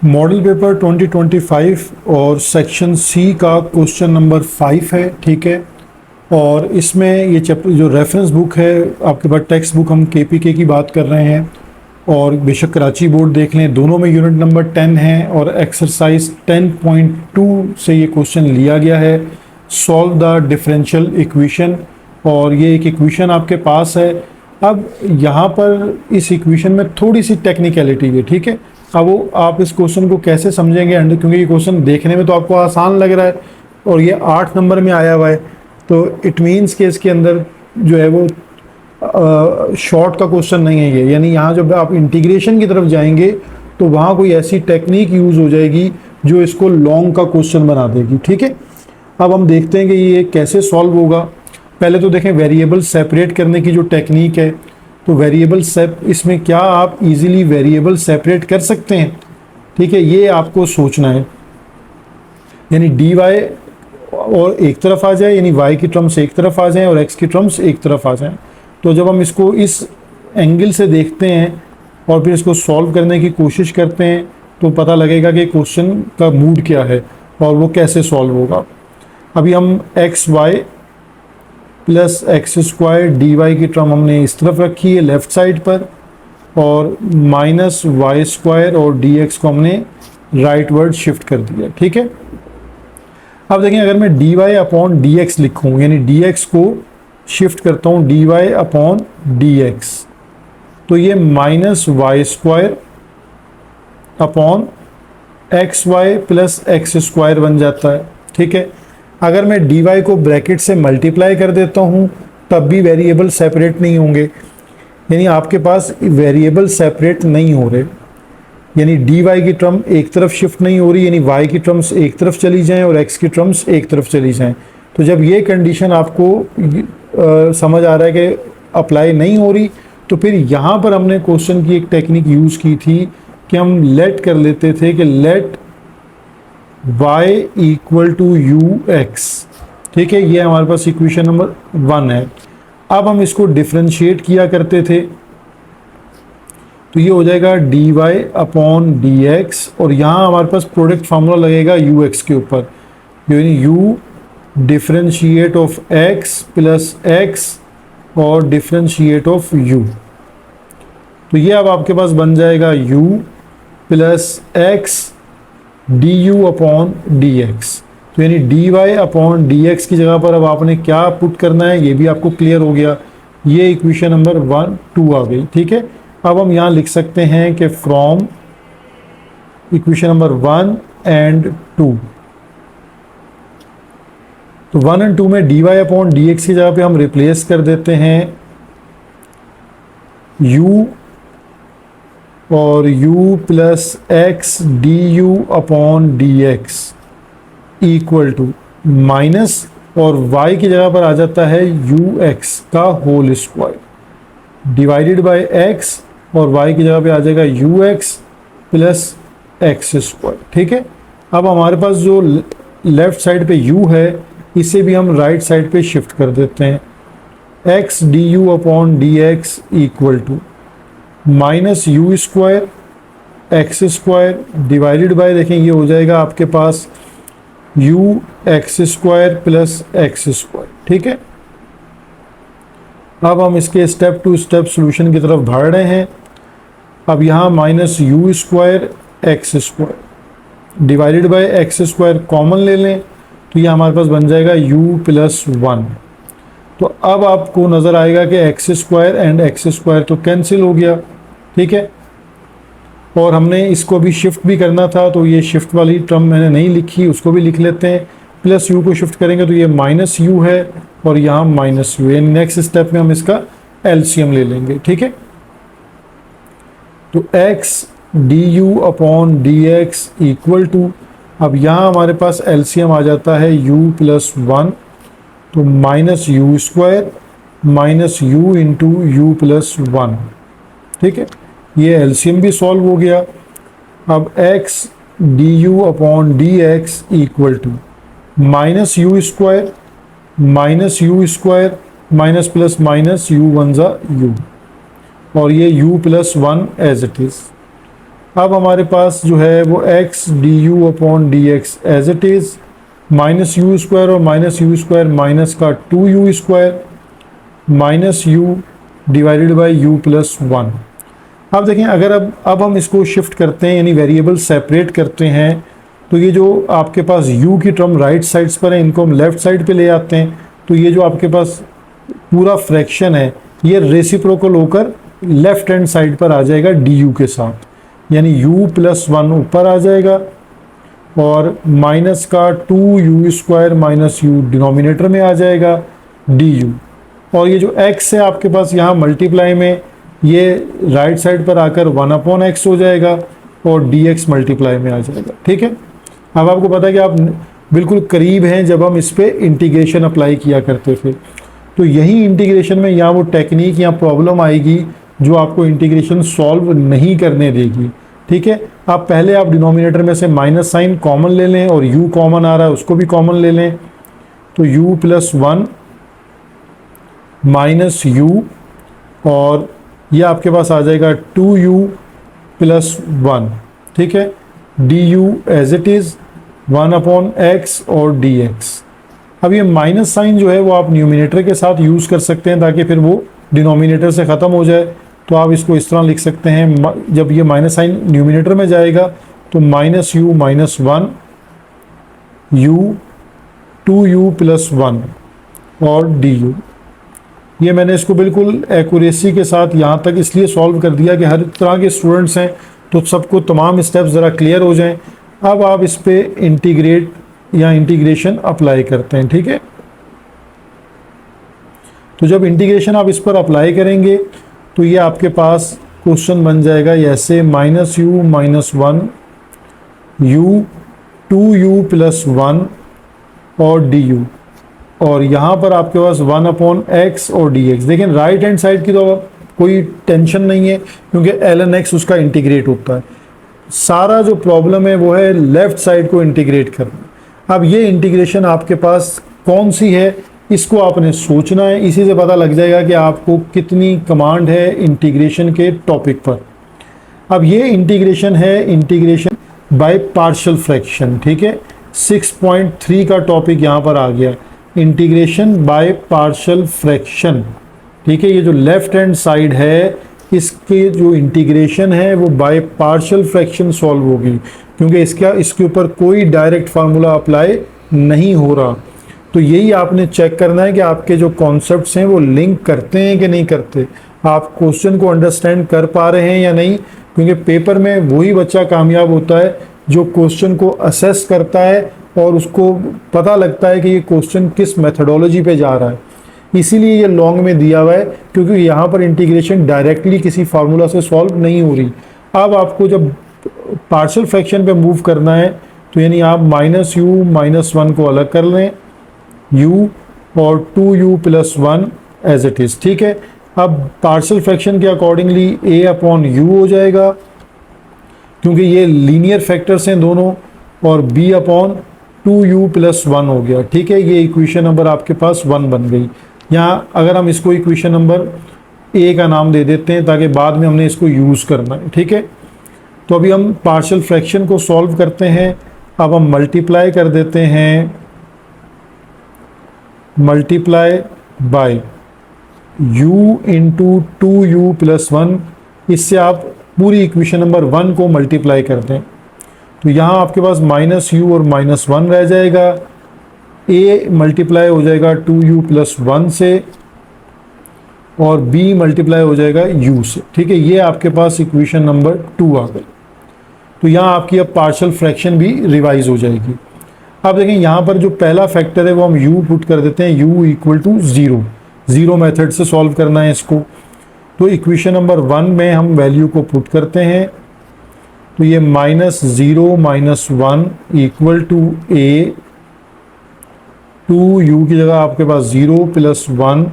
Model paper 2025 और section C का question number 5 है, ठीक है। और इसमें ये चैप्टर जो रेफरेंस बुक है आपके पास, टेक्स्ट बुक हम केपीके की बात कर रहे हैं। और बेशक कराची बोर्ड देख लें, दोनों में यूनिट नंबर 10 है और एक्सरसाइज 10.2 से ये क्वेश्चन लिया गया है। सॉल्व द डिफरेंशियल इक्वेशन, और ये एक इक्वेशन आपके पास है। अब यहाँ पर इस इक्वेशन में थोड़ी सी टेक्निकलिटी है, ठीक है। अब वो आप इस क्वेश्चन को कैसे समझेंगे, क्योंकि ये क्वेश्चन देखने में तो आपको आसान लग रहा है और ये 8 नंबर में आया हुआ है, तो इट मीन्स कि इसके अंदर जो है वो शॉर्ट का क्वेश्चन नहीं है ये। यानी यहाँ जब आप इंटीग्रेशन की तरफ जाएंगे तो वहाँ कोई ऐसी टेक्निक यूज़ हो जाएगी जो इसको लॉन्ग का क्वेश्चन बना देगी, ठीक है। अब हम देखते हैं कि ये कैसे सॉल्व होगा। पहले तो देखें वेरिएबल सेपरेट करने की जो टेक्निक है, तो वेरिएबल इसमें क्या आप इजीली वेरिएबल सेपरेट कर सकते हैं, ठीक है। ये आपको सोचना है, यानी डी वाई और एक तरफ आ जाए, यानी y की टर्म्स एक तरफ आ जाएं और x की टर्म्स एक तरफ आ जाएं। तो जब हम इसको इस एंगल से देखते हैं और फिर इसको सॉल्व करने की कोशिश करते हैं तो पता लगेगा कि क्वेश्चन का मूड क्या है और वो कैसे सॉल्व होगा। अभी हम x y plus x square d y की टर्म हमने इस तरफ रखी है लेफ़्ट साइड पर, और माइनस वाई स्क्वायर और डी एक्स को हमने राइट वर्ड शिफ्ट कर दिया, ठीक है। अब देखें, अगर मैं d y upon d x लिखूँ, यानी डी एक्स को शिफ्ट करता हूँ d y upon d x, तो ये minus y square upon x y plus x square बन जाता है, ठीक है। अगर मैं डी वाई को ब्रैकेट से मल्टीप्लाई कर देता हूँ तब भी वेरिएबल सेपरेट नहीं होंगे, यानी आपके पास वेरिएबल सेपरेट नहीं हो रहे, यानी डी वाई की टर्म एक तरफ शिफ्ट नहीं हो रही, यानी वाई की टर्म्स एक तरफ चली जाएं और एक्स की टर्म्स एक तरफ चली जाएं। तो जब ये कंडीशन आपको समझ आ रहा है कि अप्लाई नहीं हो रही, तो फिर यहाँ पर हमने क्वेश्चन की एक टेक्निक यूज़ की थी कि हम लेट कर लेते थे कि let y equal to u x, ठीक है। ये हमारे पास इक्वेशन नंबर 1 है। अब हम इसको डिफ्रेंशिएट किया करते थे, तो ये हो जाएगा d y upon d x, और यहाँ हमारे पास प्रोडक्ट फार्मूला लगेगा यू एक्स के ऊपर, यानी u differentiate of x plus x और डिफ्रेंशिएट ऑफ यू। तो ये अब आपके पास बन जाएगा u plus x d u upon d x. तो यानी d y upon d x की जगह पर अब आपने क्या पुट करना है ये भी आपको क्लियर हो गया। ये इक्वेशन नंबर 1 2 आ गई, ठीक है। अब हम यहाँ लिख सकते हैं कि फ्रॉम इक्वेशन नंबर 1 एंड 2, तो 1 एंड 2 में d y upon d x की जगह पे हम रिप्लेस कर देते हैं u और u plus x d u upon d x equal to minus, और y की जगह पर आ जाता है यू एक्स का whole square divided by x, और y की जगह पे आ जाएगा u x plus x square, ठीक है। अब हमारे पास जो लेफ्ट साइड पे u है इसे भी हम राइट साइड पे शिफ्ट कर देते हैं, x d u upon d x equal to minus u square x square divided by, देखें ये हो जाएगा आपके पास u x square plus x square, ठीक है। अब हम इसके स्टेप टू स्टेप सॉल्यूशन की तरफ बढ़ रहे हैं। अब यहाँ minus u square x square divided bye x square common ले लें, तो ये हमारे पास बन जाएगा u प्लस 1। तो अब आपको नज़र आएगा कि x square and x square तो कैंसिल हो गया, ठीक है। और हमने इसको भी शिफ्ट भी करना था, तो ये शिफ्ट वाली टर्म मैंने नहीं लिखी, उसको भी लिख लेते हैं। प्लस u को शिफ्ट करेंगे तो ये माइनस u है और यहाँ माइनस u, यानी नेक्स्ट स्टेप में हम इसका एलसीएम ले लेंगे, ठीक है। तो x d u upon d x equal to, अब यहाँ हमारे पास एलसीएम आ जाता है u प्लस 1, तो minus u square minus u into you plus 1, ठीक है। ये एलसीएम भी सॉल्व हो गया। अब x d u upon d x equal to minus u square minus plus minus u 1 ज़ा u, और ये u plus 1 as it is. अब हमारे पास जो है वो x du upon d x as it is, minus u square और माइनस यू स्क्वायर माइनस का 2u square minus u divided by u plus 1। अब देखें अगर अब हम इसको शिफ्ट करते हैं यानी वेरिएबल सेपरेट करते हैं, तो ये जो आपके पास u की टर्म राइट साइड्स पर है इनको हम लेफ्ट साइड पे ले आते हैं, तो ये जो आपके पास पूरा फ्रैक्शन है ये रेसिप्रोकल होकर लेफ्ट हैंड साइड पर आ जाएगा du के साथ, यानी u प्लस 1 ऊपर आ जाएगा और माइनस का 2u square minus you denominator में आ जाएगा du, और ये जो x है आपके पास यहाँ मल्टीप्लाई में ये राइट साइड पर आकर 1 अपॉन एक्स हो जाएगा और dx मल्टीप्लाई में आ जाएगा। ठीक है, अब आपको पता है कि आप बिल्कुल करीब हैं जब हम इस पर इंटीग्रेशन अप्लाई किया करते थे, तो यही इंटीग्रेशन में यहाँ वो टेक्निक या प्रॉब्लम आएगी जो आपको इंटीग्रेशन सॉल्व नहीं करने देगी। ठीक है, आप पहले आप डिनोमिनेटर में से माइनस साइन कॉमन ले लें और u कॉमन आ रहा है उसको भी कॉमन ले लें, तो u प्लस 1 माइनस यू और ये आपके पास आ जाएगा 2u प्लस 1। ठीक है, du as it is 1 upon x और dx। अब ये माइनस साइन जो है वो आप न्यूमिनेटर के साथ यूज़ कर सकते हैं ताकि फिर वो डिनोमिनेटर से ख़त्म हो जाए, तो आप इसको इस तरह लिख सकते हैं, जब ये माइनस साइन न्यूमिनेटर में जाएगा तो minus you minus 1 u 2u plus 1 और du। ये मैंने इसको बिल्कुल एक्यूरेसी के साथ यहाँ तक इसलिए सॉल्व कर दिया कि हर तरह के स्टूडेंट्स हैं तो सबको तमाम स्टेप्स ज़रा क्लियर हो जाएं। अब आप इस पे इंटीग्रेट या इंटीग्रेशन अप्लाई करते हैं। ठीक है, तो जब इंटीग्रेशन आप इस पर अप्लाई करेंगे तो ये आपके पास क्वेश्चन बन जाएगा ऐसे, minus you minus 1 u 2u plus 1 और du, और यहाँ पर आपके पास 1 अपॉन एक्स और dx। देखें राइट हैंड साइड की तो कोई टेंशन नहीं है क्योंकि ln x उसका इंटीग्रेट होता है, सारा जो प्रॉब्लम है वो है लेफ्ट साइड को इंटीग्रेट करना। अब ये इंटीग्रेशन आपके पास कौन सी है इसको आपने सोचना है, इसी से पता लग जाएगा कि आपको कितनी कमांड है इंटीग्रेशन के टॉपिक पर। अब ये इंटीग्रेशन है इंटीग्रेशन बाय पार्शियल फ्रैक्शन। ठीक है, 6.3 का टॉपिक यहाँ पर आ गया, इंटीग्रेशन बाय पार्शियल फ्रैक्शन। ठीक है, ये जो लेफ्ट हैंड साइड है इसके जो इंटीग्रेशन है वो बाय पार्शियल फ्रैक्शन सॉल्व होगी क्योंकि इसके ऊपर कोई डायरेक्ट फार्मूला अप्लाई नहीं हो रहा। तो यही आपने चेक करना है कि आपके जो कॉन्सेप्ट्स हैं वो लिंक करते हैं कि नहीं करते, आप क्वेश्चन को अंडरस्टैंड कर पा रहे हैं या नहीं, क्योंकि पेपर में वही बच्चा कामयाब होता है जो क्वेश्चन को असेस करता है और उसको पता लगता है कि ये क्वेश्चन किस मेथडोलॉजी पे जा रहा है। इसीलिए ये लॉन्ग में दिया हुआ है क्योंकि यहाँ पर इंटीग्रेशन डायरेक्टली किसी फार्मूला से सॉल्व नहीं हो रही। अब आपको जब पार्शियल फ्रैक्शन पे मूव करना है तो यानी आप माइनस यू माइनस 1 को अलग कर लें, u और 2u plus 1 as it is. ठीक है, अब पार्शियल फ्रैक्शन के अकॉर्डिंगली a अपॉन u हो जाएगा क्योंकि ये लीनियर फैक्टर्स हैं दोनों, और b अपॉन 2u प्लस 1 हो गया। ठीक है, ये इक्वेशन नंबर आपके पास 1 बन गई। यहाँ अगर हम इसको इक्वेशन नंबर a का नाम दे देते हैं ताकि बाद में हमने इसको यूज़ करना है। ठीक है, तो अभी हम पार्शियल फ्रैक्शन को सॉल्व करते हैं। अब हम मल्टीप्लाई कर देते हैं, multiply by u into 2u plus 1, इससे आप पूरी इक्वेशन नंबर 1 को मल्टीप्लाई करते हैं तो यहाँ आपके पास माइनस यू और माइनस 1 रह जाएगा, a मल्टीप्लाई हो जाएगा 2u प्लस 1 से और b मल्टीप्लाई हो जाएगा u से। ठीक है, ये आपके पास इक्वेशन नंबर 2 आ गई। तो यहाँ आपकी अब पार्शियल फ्रैक्शन भी रिवाइज हो जाएगी। अब देखें यहाँ पर जो पहला फैक्टर है वो हम u पुट कर देते हैं, u equal to 0। Zero method से सॉल्व करना है इसको, तो इक्वेशन नंबर 1 में हम वैल्यू को पुट करते हैं तो ये minus 0 minus 1 equal to a, 2u की जगह आपके पास 0 प्लस 1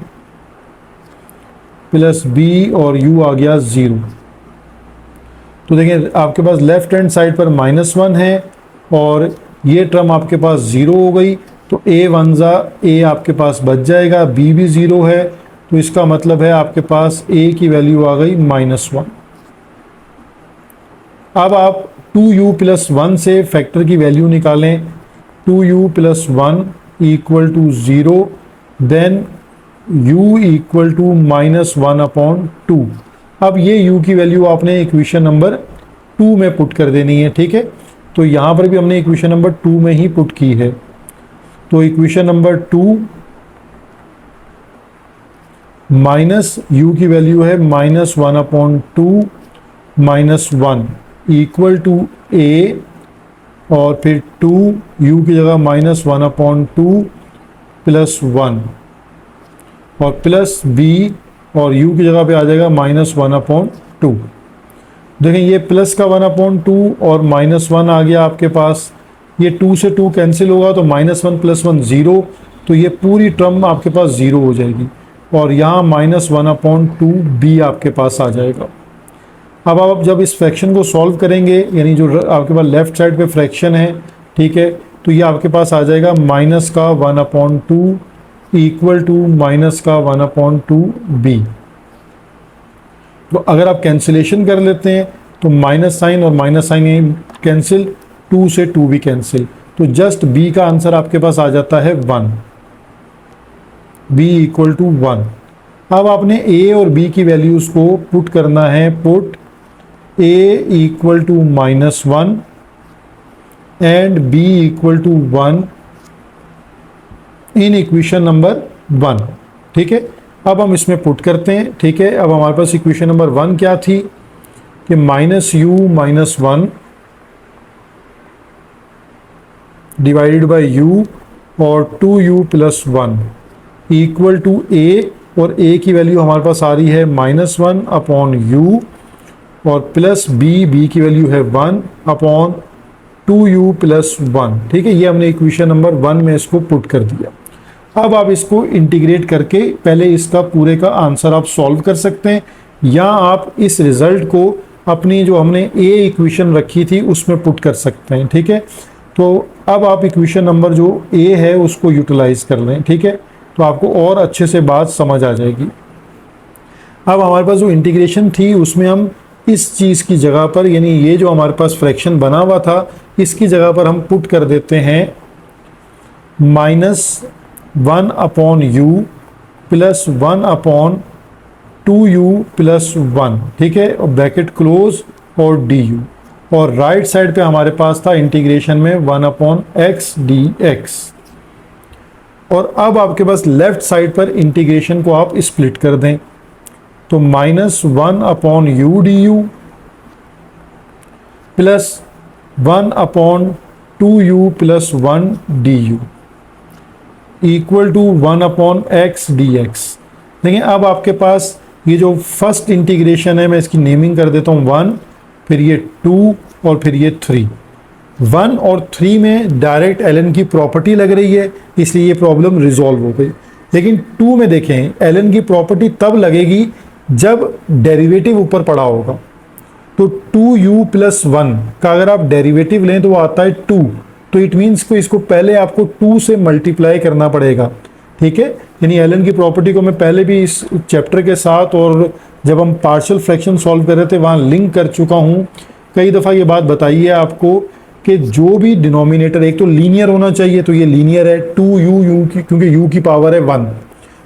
प्लस b और u आ गया 0। तो देखें आपके पास लेफ्ट हैंड साइड पर -1 है और ये टर्म आपके पास 0 हो गई, तो a 1 जा a आपके पास बच जाएगा, b भी 0 है, तो इसका मतलब है आपके पास a की वैल्यू आ गई -1। अब आप 2u प्लस 1 से फैक्टर की वैल्यू निकालें, 2u plus 1 equal to 0, then u equal to -1/2। अब ये u की वैल्यू आपने इक्वेशन नंबर 2 में पुट कर देनी है, ठीक है। तो यहाँ पर भी हमने इक्वेशन नंबर 2 में ही पुट की है। तो इक्वेशन नंबर 2 माइनस u की वैल्यू है -1/2 -1 इक्वल टू a, और फिर 2u की जगह -1/2 प्लस 1 और प्लस b, और u की जगह पे आ जाएगा -1/2। देखें ये प्लस का 1/2 और -1 आ गया आपके पास, ये 2 से 2 कैंसिल होगा तो -1 + 1 0, तो ये पूरी टर्म आपके पास 0 हो जाएगी, और यहाँ -1/2 b आपके पास आ जाएगा। अब आप जब इस फ्रैक्शन को सॉल्व करेंगे, यानी जो आपके पास लेफ्ट साइड पे फ्रैक्शन है, ठीक है, तो ये आपके पास आ जाएगा -1/2 इक्वल टू -1/2 b। तो अगर आप कैंसिलेशन कर लेते हैं तो माइनस साइन और माइनस साइन कैंसिल, 2 से 2 भी कैंसिल, तो जस्ट b का आंसर आपके पास आ जाता है 1, b इक्वल टू 1। अब आपने a और b की वैल्यूज़ को पुट करना है, put a equal to -1 and b equal to 1 in equation number 1, ठीक है। अब हम इसमें पुट करते हैं, ठीक है। अब हमारे पास इक्वेशन नंबर 1 क्या थी कि -u - 1 डिवाइडेड बाय u और 2u plus 1 equal to a, और a की वैल्यू हमारे पास आ रही है -1/u और प्लस b की वैल्यू है 1/2u प्लस 1, ठीक है। ये हमने इक्वेशन नंबर 1 में इसको पुट कर दिया। अब आप इसको इंटीग्रेट करके पहले इसका पूरे का आंसर आप सॉल्व कर सकते हैं, या आप इस रिजल्ट को अपनी जो हमने a इक्वेशन रखी थी उसमें पुट कर सकते हैं, ठीक है। तो अब आप इक्वेशन नंबर जो a है उसको यूटिलाइज कर लें, ठीक है, तो आपको और अच्छे से बात समझ आ जाएगी। अब हमारे पास जो इंटीग्रेशन थी उसमें हम इस चीज़ की जगह पर, यानी ये जो हमारे पास फ्रैक्शन बना हुआ था इसकी जगह पर हम पुट कर देते हैं -1/u प्लस 1/2u प्लस 1, ठीक है, और ब्रैकेट क्लोज और du, और राइट साइड पे हमारे पास था इंटीग्रेशन में 1/x dx। और अब आपके पास लेफ्ट साइड पर इंटीग्रेशन को आप स्प्लिट कर दें, तो -1/u du plus 1/2u plus 1 du equal to 1/x dx। देखिए अब आपके पास ये जो फर्स्ट इंटीग्रेशन है, मैं इसकी नेमिंग कर देता हूँ 1, फिर ये 2 और फिर ये 3। 1 और 3 में डायरेक्ट ln की प्रॉपर्टी लग रही है, इसलिए ये प्रॉब्लम रिजॉल्व हो गई। लेकिन 2 में देखें ln की प्रॉपर्टी तब लगेगी जब डेरिवेटिव ऊपर पड़ा होगा। तो 2u प्लस 1 का अगर आप डेरिवेटिव लें तो वो आता है 2, तो इट मीन्स को इसको पहले आपको 2 से मल्टीप्लाई करना पड़ेगा, ठीक है। यानी एलन की प्रॉपर्टी को मैं पहले भी इस चैप्टर के साथ और जब हम पार्शियल फ्रैक्शन सॉल्व कर रहे थे वहाँ लिंक कर चुका हूँ। कई दफ़ा ये बात बताई है आपको कि जो भी डिनोमिनेटर एक तो लीनियर होना चाहिए, तो ये लीनियर है 2u की, क्योंकि u की पावर है 1,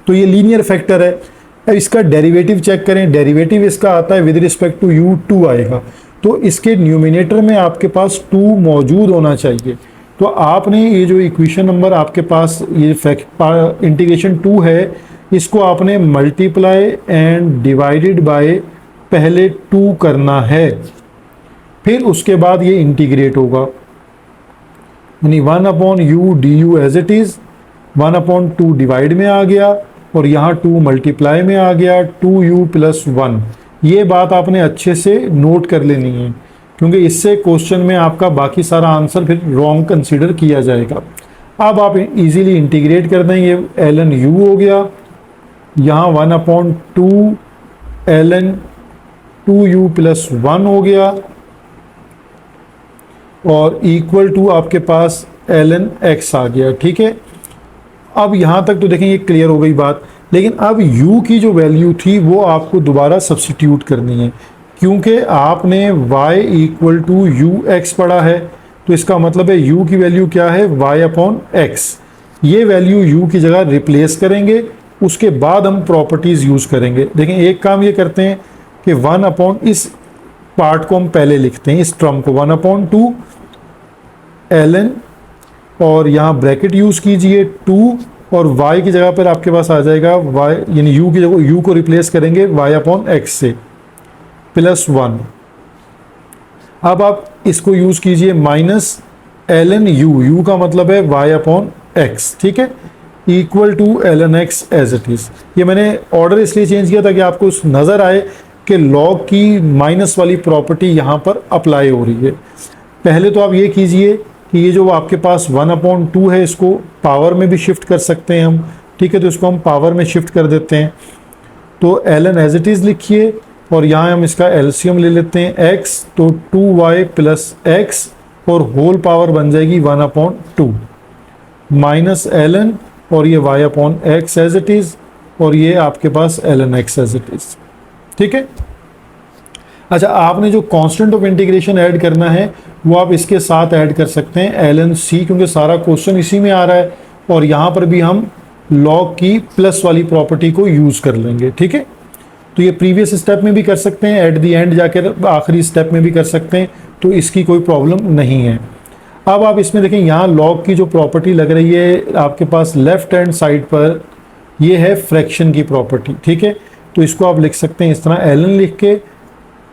तो ये लीनियर फैक्टर है। अब इसका डेरिवेटिव चेक करें, डेरिवेटिव इसका आता है विद रिस्पेक्ट टू u 2 आएगा, तो इसके न्यूमिनेटर में आपके पास 2 मौजूद होना चाहिए। तो आपने ये जो इक्वेशन नंबर आपके पास ये इंटीग्रेशन 2 है, इसको आपने मल्टीप्लाई एंड डिवाइडेड बाय पहले 2 करना है, फिर उसके बाद ये इंटीग्रेट होगा, यानी 1/u du as it is 1/2 divide में आ गया और यहाँ 2 मल्टीप्लाई में आ गया 2u प्लस 1। ये बात आपने अच्छे से नोट कर लेनी है, क्योंकि इससे क्वेश्चन में आपका बाकी सारा आंसर फिर रॉन्ग कंसीडर किया जाएगा। अब आप इजीली इंटीग्रेट कर दें, ये ln u हो गया, यहाँ 1/2 ln 2u प्लस 1 हो गया और इक्वल टू आपके पास ln x आ गया, ठीक है। अब यहाँ तक तो देखें ये क्लियर हो गई बात, लेकिन अब u की जो वैल्यू थी वो आपको दोबारा सब्स्टिट्यूट करनी है। क्योंकि आपने y equal to u x पढ़ा है, तो इसका मतलब है u की वैल्यू क्या है, y अपॉन एक्स। ये वैल्यू u की जगह रिप्लेस करेंगे, उसके बाद हम प्रॉपर्टीज यूज करेंगे। देखें एक काम ये करते हैं कि 1 अपॉन, इस पार्ट को हम पहले लिखते हैं, इस टर्म को 1 अपॉन 2 ln, और यहाँ ब्रैकेट यूज कीजिए 2, और y की जगह पर आपके पास आ जाएगा y, यानी u की जगह u को रिप्लेस करेंगे y अपॉन एक्स से, प्लस 1। अब आप इसको यूज कीजिए माइनस ln u का मतलब है y अपॉन एक्स, ठीक है, equal to ln x as it is. ये मैंने ऑर्डर इसलिए चेंज किया ताकि आपको नजर आए कि लॉग की माइनस वाली प्रॉपर्टी यहाँ पर अप्लाई हो रही है। पहले तो आप ये कीजिए कि ये जो आपके पास 1 अपॉन 2 है, इसको पावर में भी शिफ्ट कर सकते हैं हम, ठीक है, तो इसको हम पावर में शिफ्ट कर देते हैं। तो ln एज इट इज लिखिए, और यहाँ हम इसका एलसीएम ले लेते हैं x, तो 2y प्लस एक्स, और होल पावर बन जाएगी 1 अपॉन 2 माइनस ln, और ये y upon x as it is, और ये आपके पास ln x as it is, ठीक है। अच्छा, आपने जो कांस्टेंट ऑफ इंटीग्रेशन ऐड करना है वो आप इसके साथ ऐड कर सकते हैं ln c, क्योंकि सारा क्वेश्चन इसी में आ रहा है, और यहाँ पर भी हम लॉग की प्लस वाली प्रॉपर्टी को यूज कर लेंगे, ठीक है। तो ये प्रीवियस स्टेप में भी कर सकते हैं, एट द एंड जाकर आखिरी स्टेप में भी कर सकते हैं, तो इसकी कोई प्रॉब्लम नहीं है। अब आप इसमें देखें, यहाँ लॉग की जो प्रॉपर्टी लग रही है आपके पास लेफ्ट हैंड साइड पर, ये है फ्रैक्शन की प्रॉपर्टी, ठीक है। तो इसको आप लिख सकते हैं इस तरह, ln लिख के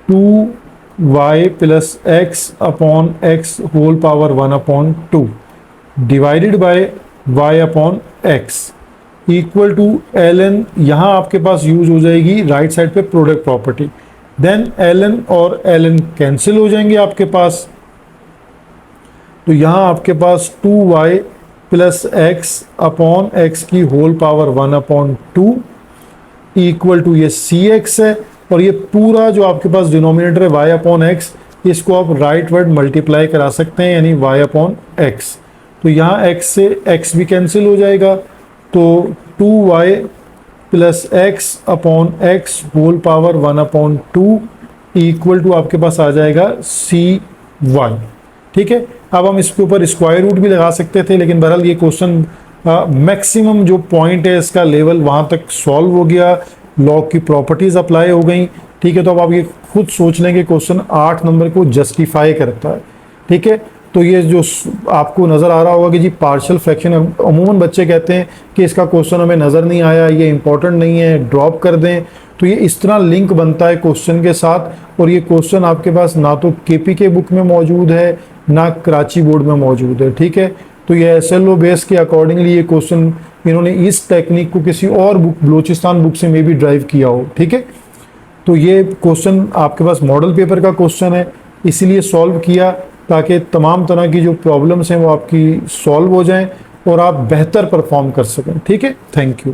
2y plus x upon x whole power 1 upon 2 divided by y upon x equal to ln, यहाँ आपके पास यूज हो जाएगी राइट साइड पे प्रोडक्ट प्रॉपर्टी, देन ln और ln कैंसिल हो जाएंगे आपके पास। तो यहाँ आपके पास 2y plus x upon x की whole power 1 upon 2 equal to ये cx है, और ये पूरा जो आपके पास डिनोमिनेटर है y अपॉन एक्स, इसको आप राइट वर्ड मल्टीप्लाई करा सकते हैं, यानी y अपॉन एक्स। तो यहाँ x से x भी कैंसिल हो जाएगा, तो 2y plus x upon x whole power 1 upon 2 equal to आपके पास आ जाएगा cy, ठीक है। अब हम इसके ऊपर स्क्वायर रूट भी लगा सकते थे, लेकिन बहरहाल ये क्वेश्चन मैक्सिमम जो पॉइंट है इसका लेवल वहाँ तक सॉल्व हो गया, लॉग की प्रॉपर्टीज अप्लाई हो गई, ठीक है। तो अब आप ये खुद सोच लेंगे क्वेश्चन 8 नंबर को जस्टिफाई करता है, ठीक है। तो ये जो आपको नज़र आ रहा होगा कि जी पार्शियल फ्रैक्शन, अमूमन बच्चे कहते हैं कि इसका क्वेश्चन हमें नज़र नहीं आया, ये इंपॉर्टेंट नहीं है, ड्रॉप कर दें। तो ये इस तरह लिंक बनता है क्वेश्चन के साथ, और ये क्वेश्चन आपके पास ना तो केपीके बुक में मौजूद है ना कराची बोर्ड में मौजूद है, ठीक है। तो ये SLO बेस के अकॉर्डिंगली ये क्वेश्चन इन्होंने इस टेक्निक को किसी और बुक, बलोचिस्तान बुक से मे भी ड्राइव किया हो, ठीक है। तो ये क्वेश्चन आपके पास मॉडल पेपर का क्वेश्चन है, इसीलिए सॉल्व किया ताकि तमाम तरह की जो प्रॉब्लम्स हैं वो आपकी सॉल्व हो जाएं और आप बेहतर परफॉर्म कर सकें, ठीक है। Thank you.